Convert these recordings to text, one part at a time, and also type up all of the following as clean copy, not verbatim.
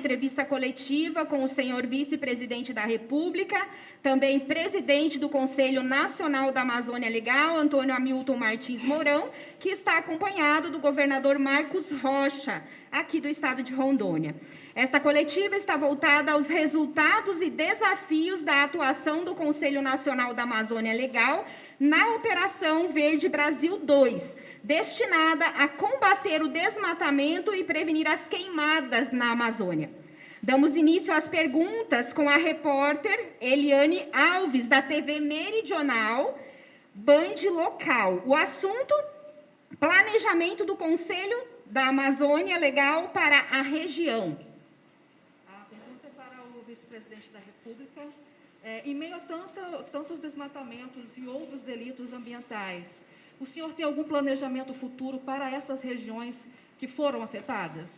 Entrevista coletiva com o senhor vice-presidente da República, também presidente do Conselho Nacional da Amazônia Legal, Antônio Hamilton Martins Mourão, que está acompanhado do governador Marcos Rocha, aqui do estado de Rondônia. Esta coletiva está voltada aos resultados e desafios da atuação do Conselho Nacional da Amazônia Legal na Operação Verde Brasil 2, destinada a combater o desmatamento e prevenir as queimadas na Amazônia. Damos início às perguntas com a repórter Eliane Alves, da TV Meridional, Band Local. O assunto: planejamento do Conselho da Amazônia Legal para a região. A pergunta é para o vice-presidente da República. Em meio a tantos desmatamentos e outros delitos ambientais, o senhor tem algum planejamento futuro para essas regiões que foram afetadas?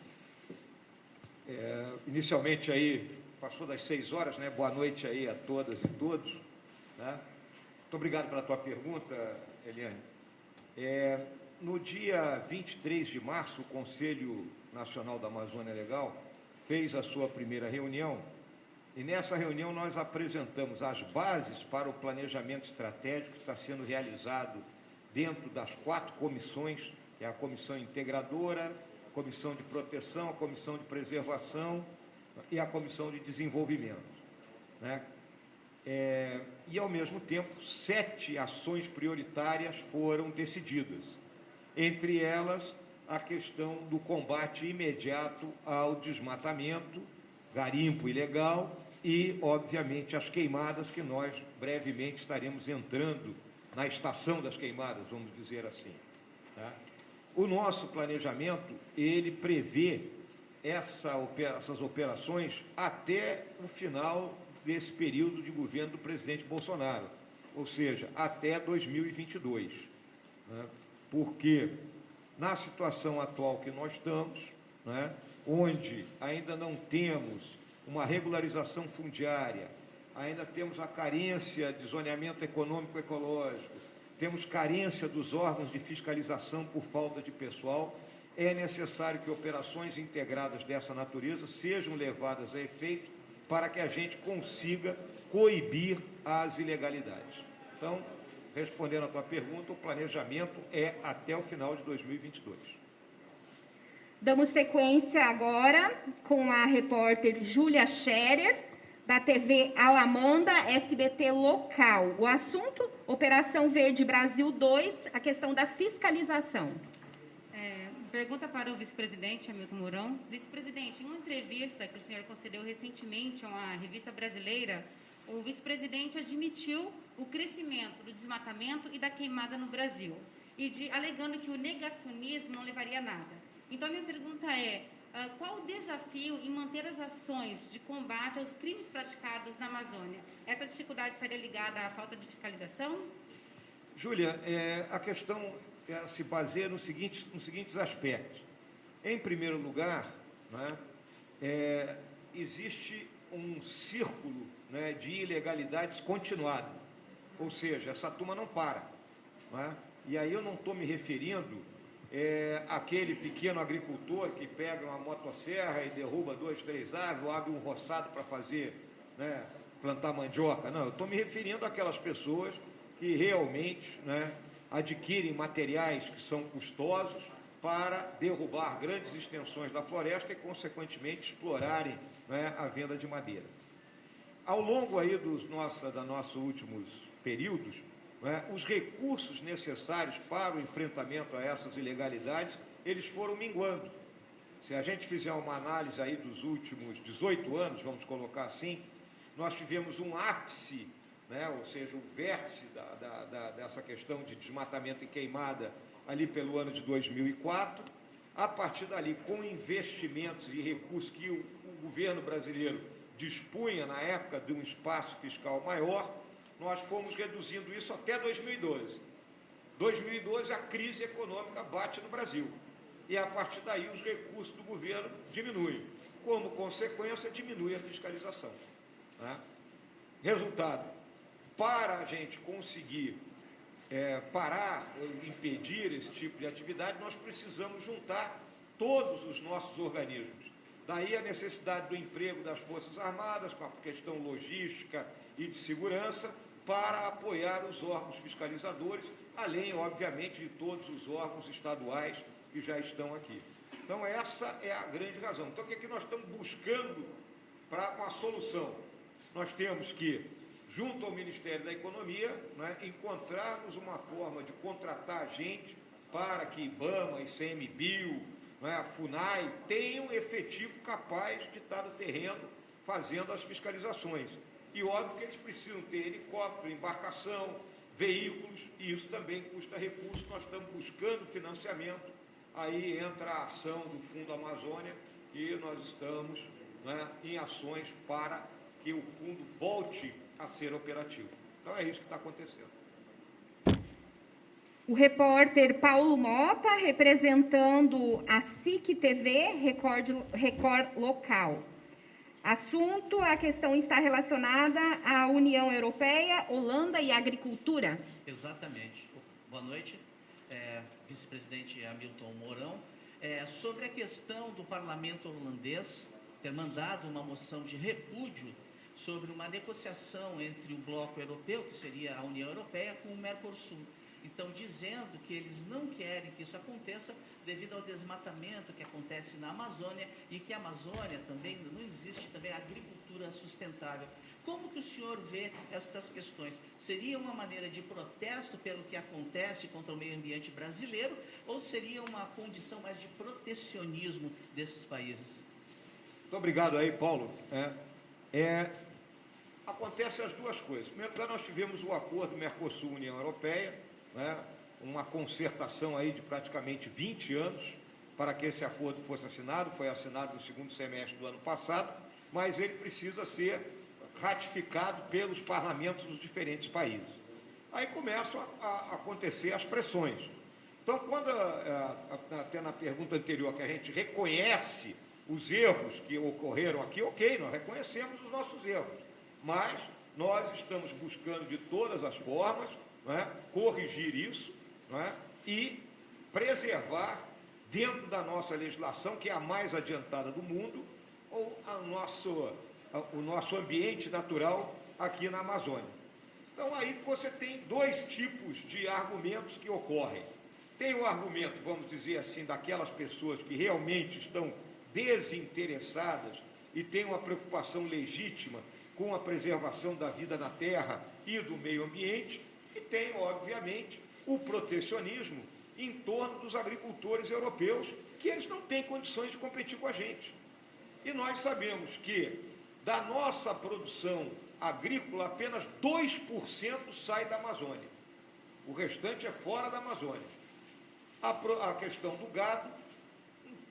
Inicialmente aí, passou das 6 horas, né? Boa noite aí a todas e todos, né? Muito obrigado pela tua pergunta, Eliane. No dia 23 de março, o Conselho Nacional da Amazônia Legal fez a sua primeira reunião, e nessa reunião nós apresentamos as bases para o planejamento estratégico que está sendo realizado dentro das 4 comissões, que é a Comissão Integradora, a Comissão de Proteção, a Comissão de Preservação e a Comissão de Desenvolvimento, né? E, ao mesmo tempo, 7 ações prioritárias foram decididas, entre elas a questão do combate imediato ao desmatamento, garimpo ilegal e, obviamente, as queimadas, que nós brevemente estaremos entrando na estação das queimadas, vamos dizer assim, tá? O nosso planejamento, ele prevê essas operações até o final desse período de governo do presidente Bolsonaro, ou seja, até 2022, né? Porque na situação atual que nós estamos, né, onde ainda não temos uma regularização fundiária, ainda temos a carência de zoneamento econômico-ecológico, temos carência dos órgãos de fiscalização por falta de pessoal, é necessário que operações integradas dessa natureza sejam levadas a efeito para que a gente consiga coibir as ilegalidades. Então, respondendo à tua pergunta, o planejamento é até o final de 2022. Damos sequência agora com a repórter Júlia Scherer, da TV Alamanda, SBT Local. O assunto: Operação Verde Brasil 2, a questão da fiscalização. Pergunta para o vice-presidente Hamilton Mourão. Vice-presidente, em uma entrevista que o senhor concedeu recentemente a uma revista brasileira, o vice-presidente admitiu o crescimento do desmatamento e da queimada no Brasil, alegando que o negacionismo não levaria a nada. Então, minha pergunta é: qual o desafio em manter as ações de combate aos crimes praticados na Amazônia? Essa dificuldade estaria ligada à falta de fiscalização? Júlia, a questão se baseia nos seguintes aspectos. Em primeiro lugar, né, existe um círculo, né, de ilegalidades continuado, ou seja, essa turma não para, né? E aí eu não estou me referindo àquele pequeno agricultor que pega uma motosserra e derruba 2, 3 árvores, ou abre um roçado para fazer, né, plantar mandioca. Não, eu estou me referindo àquelas pessoas que realmente, né, adquirem materiais que são custosos para derrubar grandes extensões da floresta e, consequentemente, explorarem, né, a venda de madeira. Ao longo aí dos nossos últimos períodos, né, os recursos necessários para o enfrentamento a essas ilegalidades, eles foram minguando. Se a gente fizer uma análise aí dos últimos 18 anos, vamos colocar assim, nós tivemos um ápice, né, ou seja, o vértice dessa questão de desmatamento e queimada ali pelo ano de 2004. A partir dali, com investimentos e recursos que o governo brasileiro dispunha na época de um espaço fiscal maior, nós fomos reduzindo isso até 2012. 2012, a crise econômica bate no Brasil. E, a partir daí, os recursos do governo diminuem. Como consequência, diminui a fiscalização, né? Resultado: para a gente conseguir parar ou impedir esse tipo de atividade, nós precisamos juntar todos os nossos organismos, Daí a necessidade do emprego das Forças Armadas, com a questão logística e de segurança, para apoiar os órgãos fiscalizadores, além, obviamente, de todos os órgãos estaduais que já estão aqui. Então, essa é a grande razão. Então, o que é que nós estamos buscando para uma solução? Nós temos que, junto ao Ministério da Economia, né, encontrarmos uma forma de contratar gente para que IBAMA, ICMBio, né, a FUNAI tenham efetivo capaz de estar no terreno fazendo as fiscalizações. E óbvio que eles precisam ter helicóptero, embarcação, veículos, e isso também custa recursos. Nós estamos buscando financiamento, aí entra a ação do Fundo Amazônia, e nós estamos, né, em ações para que o fundo volte a ser operativo. Então é isso que está acontecendo. O repórter Paulo Mota, representando a SIC TV, Record Local. Assunto, a questão está relacionada à União Europeia, Holanda e Agricultura. Exatamente. Boa noite, vice-presidente Hamilton Mourão. Sobre a questão do parlamento holandês ter mandado uma moção de repúdio sobre uma negociação entre o bloco europeu, que seria a União Europeia, com o Mercosul. Então, dizendo que eles não querem que isso aconteça devido ao desmatamento que acontece na Amazônia e que a Amazônia também, não existe também agricultura sustentável. Como que o senhor vê estas questões? Seria uma maneira de protesto pelo que acontece contra o meio ambiente brasileiro ou seria uma condição mais de protecionismo desses países? Muito obrigado aí, Paulo. Acontecem as duas coisas. Em primeiro lugar, nós tivemos o acordo Mercosul-União Europeia, né, uma concertação aí de praticamente 20 anos para que esse acordo fosse assinado. Foi assinado no segundo semestre do ano passado, mas ele precisa ser ratificado pelos parlamentos dos diferentes países. Aí começam a acontecer as pressões. Então, quando, até na pergunta anterior, que a gente reconhece os erros que ocorreram aqui, ok, nós reconhecemos os nossos erros, mas nós estamos buscando de todas as formas, né, corrigir isso, né, e preservar, dentro da nossa legislação, que é a mais adiantada do mundo, o nosso ambiente natural aqui na Amazônia. Então, aí você tem dois tipos de argumentos que ocorrem. Tem o argumento, vamos dizer assim, daquelas pessoas que realmente estão desinteressadas e têm uma preocupação legítima com a preservação da vida na terra e do meio ambiente, e tem, obviamente, o protecionismo em torno dos agricultores europeus, que eles não têm condições de competir com a gente. E nós sabemos que da nossa produção agrícola, apenas 2% sai da Amazônia. O restante é fora da Amazônia. A questão do gado,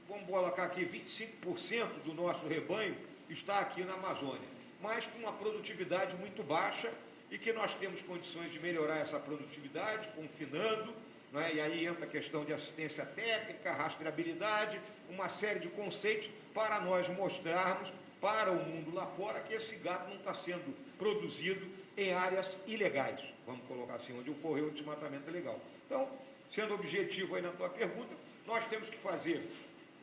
vamos colocar aqui, 25% do nosso rebanho está aqui na Amazônia, mas com uma produtividade muito baixa, e que nós temos condições de melhorar essa produtividade, confinando, né? E aí entra a questão de assistência técnica, rastreabilidade, uma série de conceitos para nós mostrarmos para o mundo lá fora que esse gado não está sendo produzido em áreas ilegais, vamos colocar assim, onde ocorreu o desmatamento ilegal. Então, sendo objetivo aí na tua pergunta, nós temos que fazer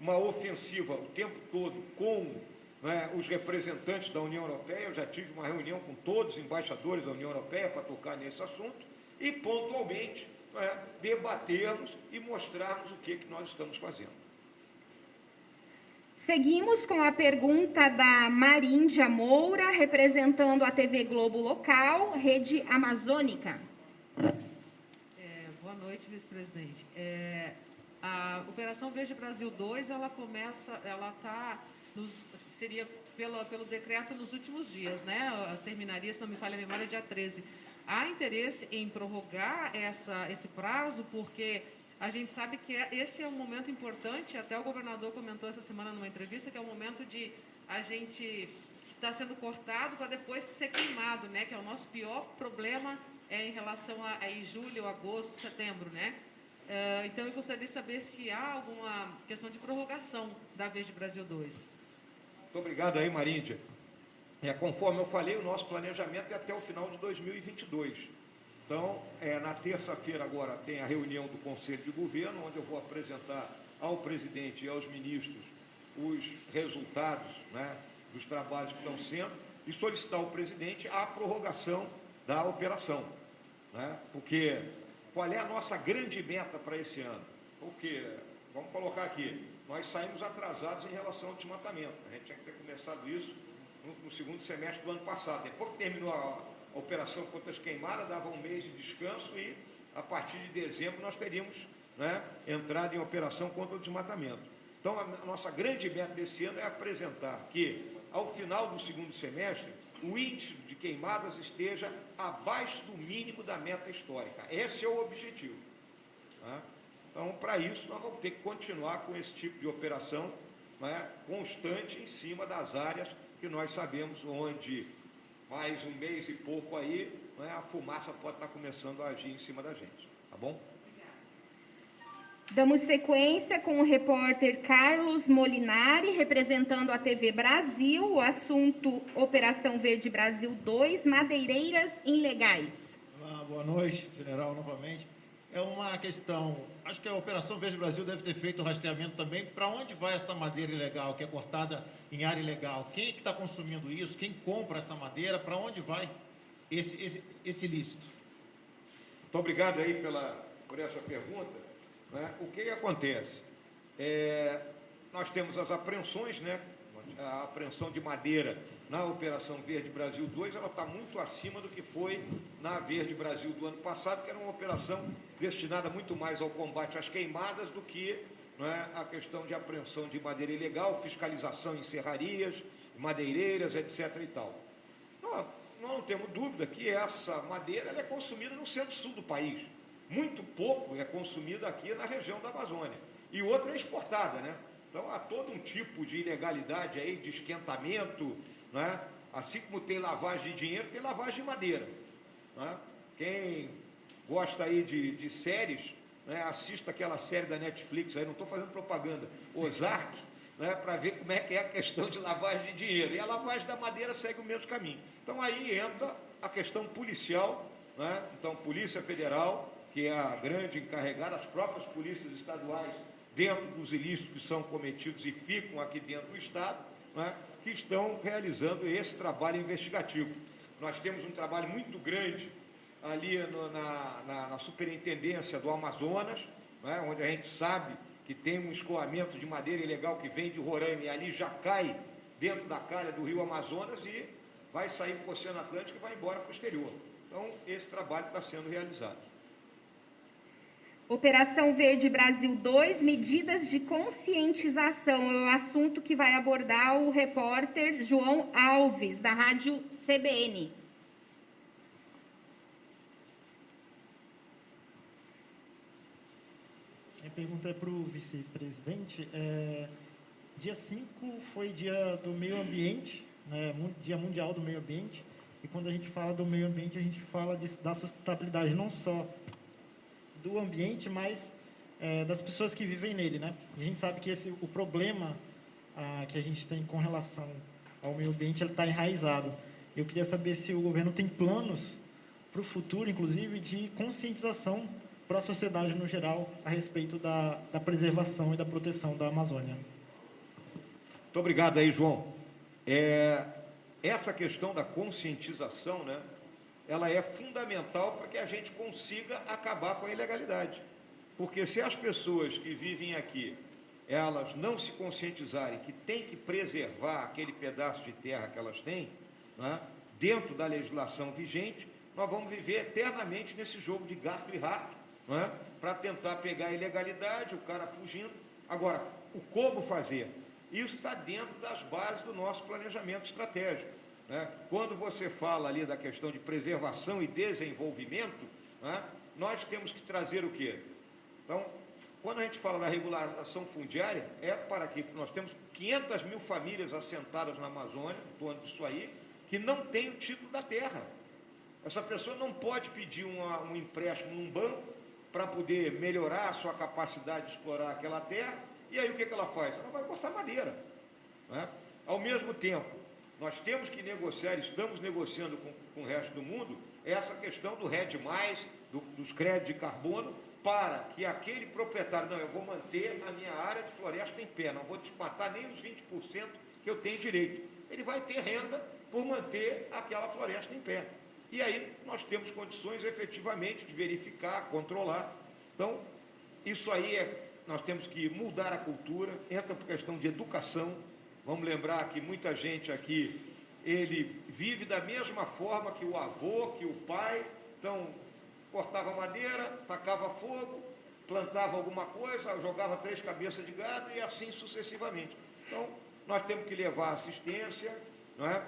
uma ofensiva o tempo todo com, né, os representantes da União Europeia. Eu já tive uma reunião com todos os embaixadores da União Europeia para tocar nesse assunto e pontualmente, né, debatermos e mostrarmos o que nós estamos fazendo. Seguimos com a pergunta da Maríndia Moura, representando a TV Globo Local, Rede Amazônica. Boa noite, vice-presidente. A Operação Verde Brasil 2, ela está, seria pelo decreto nos últimos dias, né? Terminaria, se não me falha a memória, dia 13. Há interesse em prorrogar esse prazo, porque a gente sabe que esse é um momento importante, até o governador comentou essa semana numa entrevista, que é o momento de a gente estar sendo cortado para depois ser queimado, né? Que é o nosso pior problema em relação a julho, agosto, setembro, né? Então, eu gostaria de saber se há alguma questão de prorrogação da Verde Brasil 2. Muito obrigado aí, Maríndia. Conforme eu falei, o nosso planejamento é até o final de 2022. Então, na terça-feira agora tem a reunião do Conselho de Governo, onde eu vou apresentar ao presidente e aos ministros os resultados, né, dos trabalhos que estão sendo e solicitar ao presidente a prorrogação da operação, né? Porque qual é a nossa grande meta para esse ano? Porque, vamos colocar aqui, nós saímos atrasados em relação ao desmatamento. A gente tinha que ter começado isso no segundo semestre do ano passado. Depois que terminou a operação contra as queimadas, dava um mês de descanso e, a partir de dezembro, nós teríamos, né, entrado em operação contra o desmatamento. Então, a nossa grande meta desse ano é apresentar que, ao final do segundo semestre, o índice de queimadas esteja abaixo do mínimo da meta histórica. Esse é o objetivo, né? Então, para isso, nós vamos ter que continuar com esse tipo de operação, né, constante em cima das áreas que nós sabemos onde, mais um mês e pouco aí, né, a fumaça pode estar começando a agir em cima da gente. Tá bom? Damos sequência com o repórter Carlos Molinari, representando a TV Brasil, o assunto Operação Verde Brasil 2, madeireiras ilegais. Olá, boa noite, general, novamente. É uma questão, acho que a Operação Verde Brasil deve ter feito o rastreamento também, para onde vai essa madeira ilegal, que é cortada em área ilegal? Quem é que está consumindo isso? Quem compra essa madeira? Para onde vai esse ilícito? Muito obrigado aí por essa pergunta. Né? O que acontece? Nós temos as apreensões, né? A apreensão de madeira na Operação Verde Brasil 2, ela está muito acima do que foi na Verde Brasil do ano passado, que era uma operação destinada muito mais ao combate às queimadas do que, né, a questão de apreensão de madeira ilegal, fiscalização em serrarias, madeireiras, etc. e tal. Nós não temos dúvida que essa madeira ela é consumida no centro-sul do país. Muito pouco é consumido aqui na região da Amazônia. E outra é exportada, né? Então, há todo um tipo de ilegalidade aí, de esquentamento, né? Assim como tem lavagem de dinheiro, tem lavagem de madeira, né? Quem gosta aí de séries, né, assista aquela série da Netflix, aí não estou fazendo propaganda, Ozark, né, para ver como é que é a questão de lavagem de dinheiro. E a lavagem da madeira segue o mesmo caminho. Então, aí entra a questão policial, né? Então, Polícia Federal, que é a grande encarregada, as próprias polícias estaduais, dentro dos ilícitos que são cometidos e ficam aqui dentro do Estado, né, que estão realizando esse trabalho investigativo. Nós temos um trabalho muito grande ali na Superintendência do Amazonas, né, onde a gente sabe que tem um escoamento de madeira ilegal que vem de Roraima e ali já cai dentro da calha do rio Amazonas e vai sair para o Oceano Atlântico e vai embora para o exterior. Então, esse trabalho está sendo realizado. Operação Verde Brasil 2, medidas de conscientização, é o assunto que vai abordar o repórter João Alves, da Rádio CBN. Minha pergunta é para o vice-presidente. Dia 5 foi dia do meio ambiente, né, Dia Mundial do Meio Ambiente, e quando a gente fala do meio ambiente, a gente fala da sustentabilidade não só do ambiente, mas das pessoas que vivem nele, né? A gente sabe que o problema que a gente tem com relação ao meio ambiente, ele está enraizado. Eu queria saber se o governo tem planos para o futuro, inclusive, de conscientização para a sociedade no geral a respeito da preservação e da proteção da Amazônia. Muito obrigado aí, João. Essa questão da conscientização, né, ela é fundamental para que a gente consiga acabar com a ilegalidade. Porque se as pessoas que vivem aqui, elas não se conscientizarem que tem que preservar aquele pedaço de terra que elas têm, né, dentro da legislação vigente, nós vamos viver eternamente nesse jogo de gato e rato, né, para tentar pegar a ilegalidade, o cara fugindo. Agora, o como fazer? Isso está dentro das bases do nosso planejamento estratégico. Quando você fala ali da questão de preservação e desenvolvimento, né, nós temos que trazer o quê? Então, quando a gente fala da regulação fundiária, é para que nós temos 500 mil famílias assentadas na Amazônia, em torno disso aí, que não tem o título da terra. Essa pessoa não pode pedir um empréstimo num banco para poder melhorar a sua capacidade de explorar aquela terra, e aí o que ela faz? Ela vai cortar madeira, né? Ao mesmo tempo, nós temos que negociar, estamos negociando com o resto do mundo, essa questão do RED+, dos créditos de carbono, para que aquele proprietário, não, eu vou manter a minha área de floresta em pé, não vou desmatar nem os 20% que eu tenho direito. Ele vai ter renda por manter aquela floresta em pé. E aí nós temos condições efetivamente de verificar, controlar. Então, isso aí nós temos que mudar a cultura, entra por questão de educação. Vamos lembrar que muita gente aqui, ele vive da mesma forma que o avô, que o pai. Então, cortava madeira, tacava fogo, plantava alguma coisa, jogava 3 cabeças de gado e assim sucessivamente. Então, nós temos que levar assistência, não é?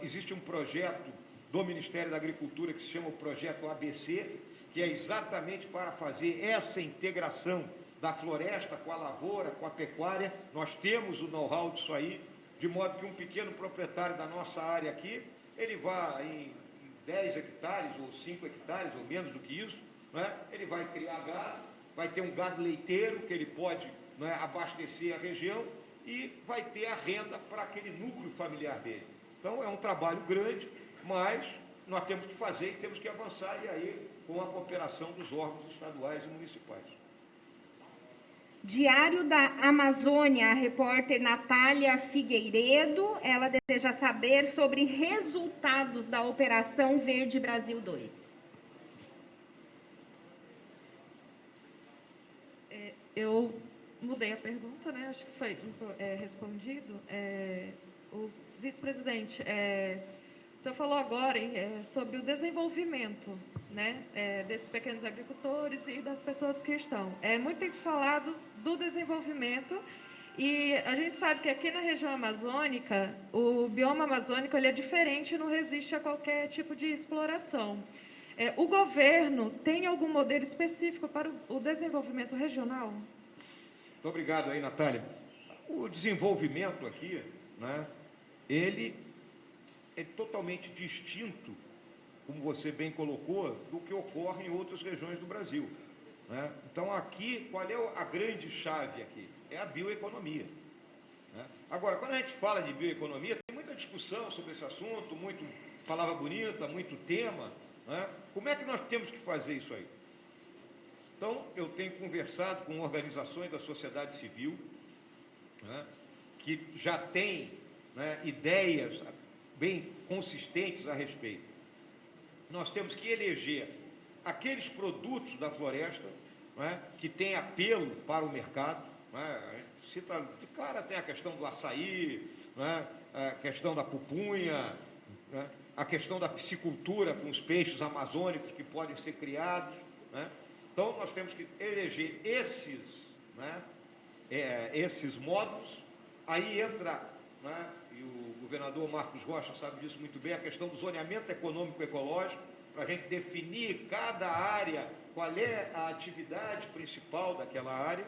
Existe um projeto do Ministério da Agricultura que se chama o Projeto ABC, que é exatamente para fazer essa integração da floresta com a lavoura, com a pecuária. Nós temos o know-how disso aí, de modo que um pequeno proprietário da nossa área aqui, ele vai em 10 hectares, ou 5 hectares, ou menos do que isso, não é? Ele vai criar gado, vai ter um gado leiteiro, que ele pode, não é, abastecer a região, e vai ter a renda para aquele núcleo familiar dele. Então, é um trabalho grande, mas nós temos que fazer e temos que avançar, e aí com a cooperação dos órgãos estaduais e municipais. Diário da Amazônia, a repórter Natália Figueiredo, ela deseja saber sobre resultados da Operação Verde Brasil 2. Eu mudei a pergunta, né? Acho que foi respondido. O vice-presidente, o senhor falou agora sobre o desenvolvimento, né, desses pequenos agricultores e das pessoas que estão. Muito tem se falado do desenvolvimento, e a gente sabe que aqui na região amazônica, o bioma amazônico ele é diferente, não resiste a qualquer tipo de exploração. O governo tem algum modelo específico para o desenvolvimento regional? Muito obrigado aí, Natália. O desenvolvimento aqui, né, ele é totalmente distinto, como você bem colocou, do que ocorre em outras regiões do Brasil, né? Então, aqui, qual é a grande chave aqui? É a bioeconomia, né? Agora, quando a gente fala de bioeconomia, tem muita discussão sobre esse assunto, muito palavra bonita, muito tema, né? Como é que nós temos que fazer isso aí? Então, eu tenho conversado com organizações da sociedade civil, né, que já têm, né, ideias bem consistentes a respeito. Nós temos que eleger aqueles produtos da floresta, né, que têm apelo para o mercado, né? A gente cita, de cara, tem a questão do açaí, né, a questão da pupunha, né, a questão da piscicultura com os peixes amazônicos que podem ser criados, né? Então, nós temos que eleger esses, né, esses módulos. Aí entra, né, e o governador Marcos Rocha sabe disso muito bem, a questão do zoneamento econômico-ecológico, para a gente definir cada área, qual é a atividade principal daquela área,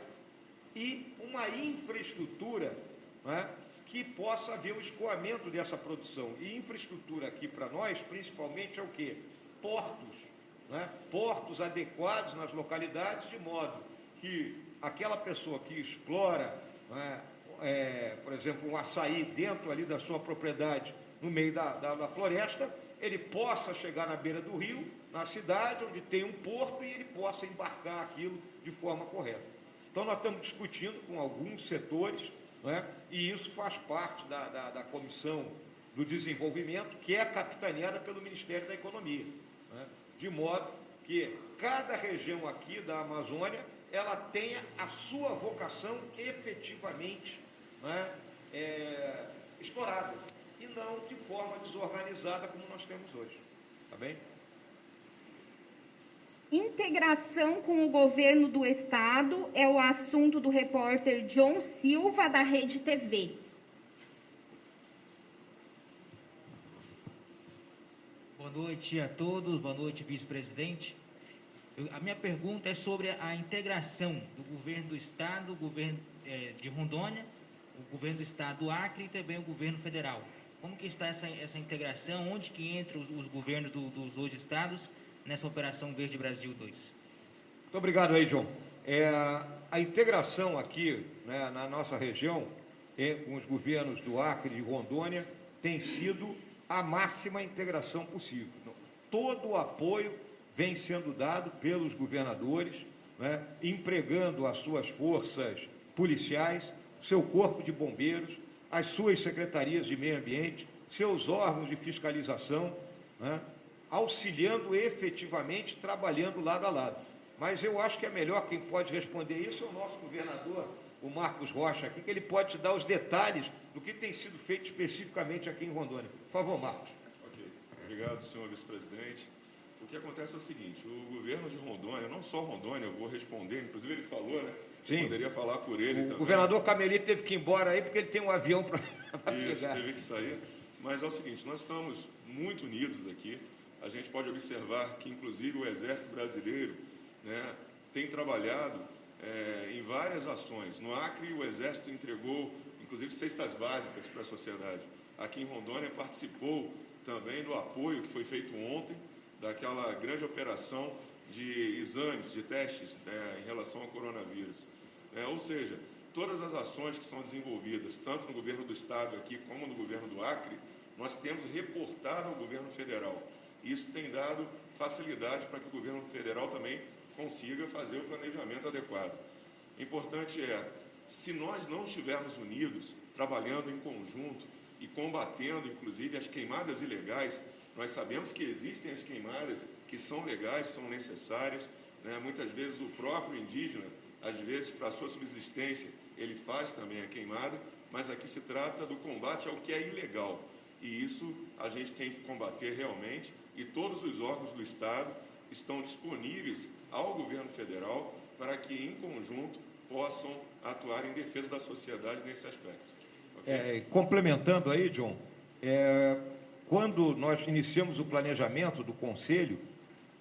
e uma infraestrutura, né, que possa haver o escoamento dessa produção. E infraestrutura aqui para nós, principalmente, é o quê? Portos, né? Portos adequados nas localidades, de modo que aquela pessoa que explora, né, por exemplo, um açaí dentro ali da sua propriedade, no meio da floresta, ele possa chegar na beira do rio, na cidade, onde tem um porto, e ele possa embarcar aquilo de forma correta. Então, nós estamos discutindo com alguns setores, né, e isso faz parte da Comissão do Desenvolvimento, que é capitaneada pelo Ministério da Economia, né, de modo que cada região aqui da Amazônia, ela tenha a sua vocação efetivamente, né, explorada, e não de forma desorganizada como nós temos hoje. Tá bem? Integração com o governo do estado é o assunto do repórter John Silva, da Rede TV. Boa noite a todos, boa noite, vice-presidente. A minha pergunta é sobre a integração do governo do estado, o governo de Rondônia, o governo do estado do Acre e também o governo federal. Como que está essa integração? Onde que entram os governos dos dois estados nessa Operação Verde Brasil 2? Muito obrigado aí, John. A integração aqui, né, na nossa região, com os governos do Acre e de Rondônia, tem sido a máxima integração possível. Todo o apoio vem sendo dado pelos governadores, né, empregando as suas forças policiais, seu corpo de bombeiros, as suas secretarias de meio ambiente, seus órgãos de fiscalização, né, auxiliando efetivamente, trabalhando lado a lado. Mas eu acho que é melhor, quem pode responder isso é o nosso governador, o Marcos Rocha, aqui, que ele pode te dar os detalhes do que tem sido feito especificamente aqui em Rondônia. Por favor, Marcos. Ok. Obrigado, senhor vice-presidente. O que acontece é o seguinte, o governo de Rondônia, não só Rondônia, eu vou responder, inclusive ele falou, né? Sim. Eu poderia falar por ele também. O governador Camelito teve que ir embora aí porque ele tem um avião para Isso, pegar. teve que sair. Mas é o seguinte, nós estamos muito unidos aqui. A gente pode observar que, inclusive, o Exército Brasileiro, né, tem trabalhado em várias ações. No Acre, o Exército entregou, inclusive, cestas básicas para a sociedade. Aqui em Rondônia, participou também do apoio que foi feito ontem, daquela grande operação de exames, de testes em relação ao coronavírus. Ou seja, todas as ações que são desenvolvidas, tanto no governo do Estado aqui como no governo do Acre, nós temos reportado ao governo federal. Isso tem dado facilidade para que o governo federal também consiga fazer o planejamento adequado. Importante se nós não estivermos unidos, trabalhando em conjunto e combatendo, inclusive, as queimadas ilegais, nós sabemos que existem as queimadas que são legais, são necessárias, né? Muitas vezes o próprio indígena, às vezes, para a sua subsistência, ele faz também a queimada, mas aqui se trata do combate ao que é ilegal. E isso a gente tem que combater realmente, e todos os órgãos do Estado estão disponíveis ao governo federal para que, em conjunto, possam atuar em defesa da sociedade nesse aspecto. Okay? Complementando aí, John, quando nós iniciamos o planejamento do Conselho,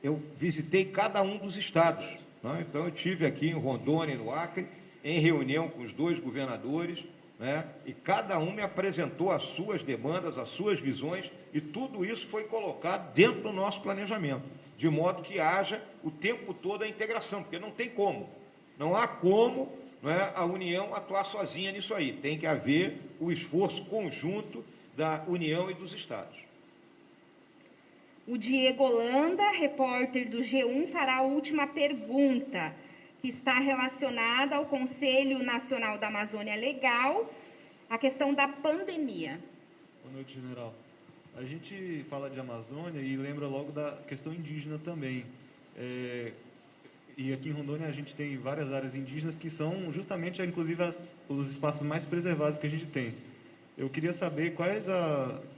eu visitei cada um dos estados, né? Então, eu estive aqui em Rondônia e no Acre, em reunião com os dois governadores, né? E cada um me apresentou as suas demandas, as suas visões, e tudo isso foi colocado dentro do nosso planejamento, de modo que haja o tempo todo a integração, porque não tem como, não há como, né, a União atuar sozinha nisso aí, tem que haver o esforço conjunto da União e dos estados. O Diego Holanda, repórter do G1, fará a última pergunta, que está relacionada ao Conselho Nacional da Amazônia Legal, a questão da pandemia. Boa noite, general. A gente fala de Amazônia e lembra logo da questão indígena também. E aqui em Rondônia a gente tem várias áreas indígenas que são justamente, inclusive, os espaços mais preservados que a gente tem. Eu queria saber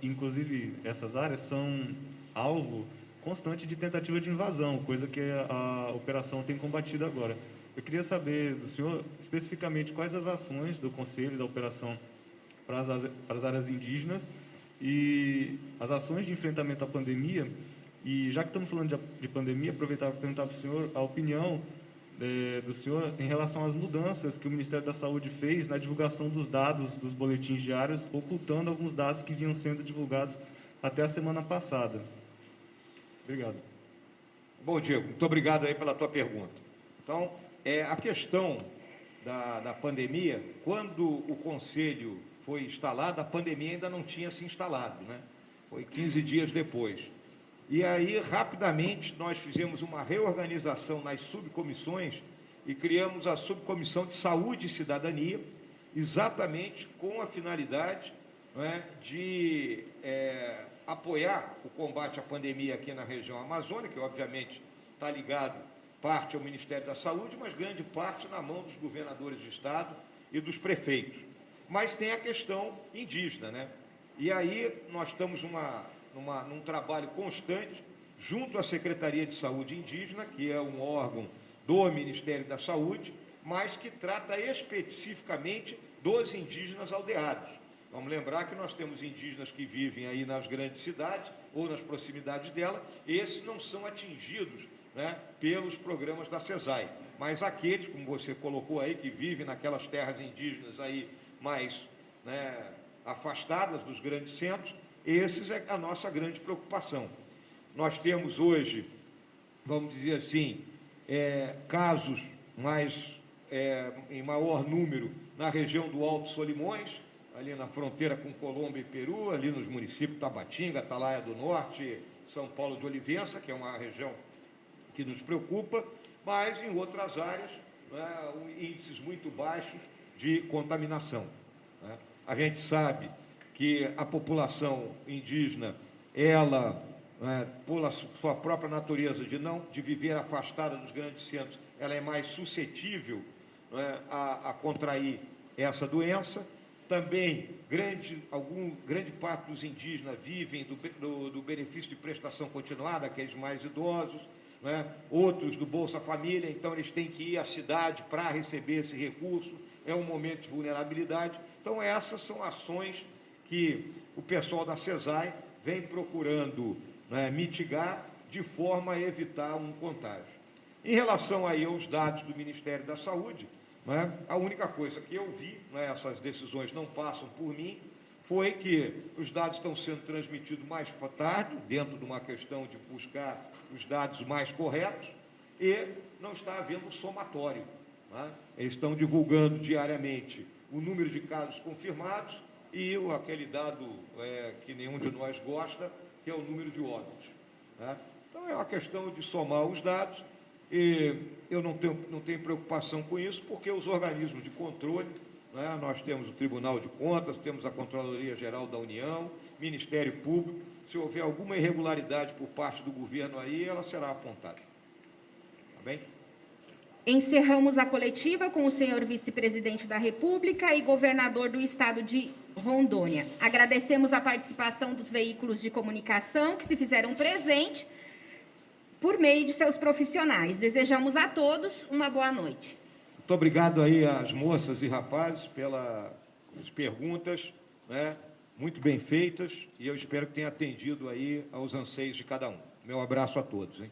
inclusive, essas áreas são alvo constante de tentativa de invasão, coisa que a operação tem combatido agora. Eu queria saber do senhor, especificamente, quais as ações do Conselho da operação para as áreas indígenas e as ações de enfrentamento à pandemia. E já que estamos falando de pandemia, aproveitar para perguntar para o senhor a opinião do senhor em relação às mudanças que o Ministério da Saúde fez na divulgação dos dados dos boletins diários, ocultando alguns dados que vinham sendo divulgados até a semana passada. Obrigado. Bom, Diego, muito obrigado aí pela tua pergunta. Então, a questão da pandemia, quando o Conselho foi instalado, a pandemia ainda não tinha se instalado, né? Foi 15 dias depois. E aí, rapidamente, nós fizemos uma reorganização nas subcomissões e criamos a Subcomissão de Saúde e Cidadania, exatamente com a finalidade, né, de apoiar o combate à pandemia aqui na região amazônica, que obviamente está ligado parte ao Ministério da Saúde, mas grande parte na mão dos governadores de estado e dos prefeitos. Mas tem a questão indígena, né? E aí nós estamos num trabalho constante junto à Secretaria de Saúde Indígena, que é um órgão do Ministério da Saúde, mas que trata especificamente dos indígenas aldeados. Vamos lembrar que nós temos indígenas que vivem aí nas grandes cidades ou nas proximidades dela, esses não são atingidos, né, pelos programas da CESAI, mas aqueles, como você colocou aí, que vivem naquelas terras indígenas aí mais, né, afastadas dos grandes centros, esses é a nossa grande preocupação. Nós temos hoje, vamos dizer assim, casos em maior número na região do Alto Solimões, ali na fronteira com Colômbia e Peru, ali nos municípios Tabatinga, Atalaia do Norte, São Paulo de Olivença, que é uma região que nos preocupa, mas em outras áreas, né, índices muito baixos de contaminação. Né? A gente sabe que a população indígena, ela, por sua própria natureza de viver afastada dos grandes centros, ela é mais suscetível, né, a contrair essa doença. Também, grande parte dos indígenas vivem do benefício de prestação continuada, aqueles mais idosos, né? Outros do Bolsa Família, então eles têm que ir à cidade para receber esse recurso, é um momento de vulnerabilidade. Então, essas são ações que o pessoal da CESAI vem procurando, né, mitigar de forma a evitar um contágio. Em relação aí aos dados do Ministério da Saúde, né, a única coisa que eu vi, né, essas decisões não passam por mim, foi que os dados estão sendo transmitidos mais tarde, dentro de uma questão de buscar os dados mais corretos, e não está havendo somatório. Né? Eles estão divulgando diariamente o número de casos confirmados e aquele dado que nenhum de nós gosta, que é o número de óbitos. Né? Então, é uma questão de somar os dados, e eu não tenho preocupação com isso, porque os organismos de controle, né, nós temos o Tribunal de Contas, temos a Controladoria Geral da União, Ministério Público, se houver alguma irregularidade por parte do governo aí, ela será apontada. Tá bem? Encerramos a coletiva com o senhor vice-presidente da República e governador do estado de Rondônia. Agradecemos a participação dos veículos de comunicação que se fizeram presente por meio de seus profissionais. Desejamos a todos uma boa noite. Muito obrigado aí às moças e rapazes pelas perguntas, né, muito bem feitas, e eu espero que tenha atendido aí aos anseios de cada um. Meu abraço a todos, hein?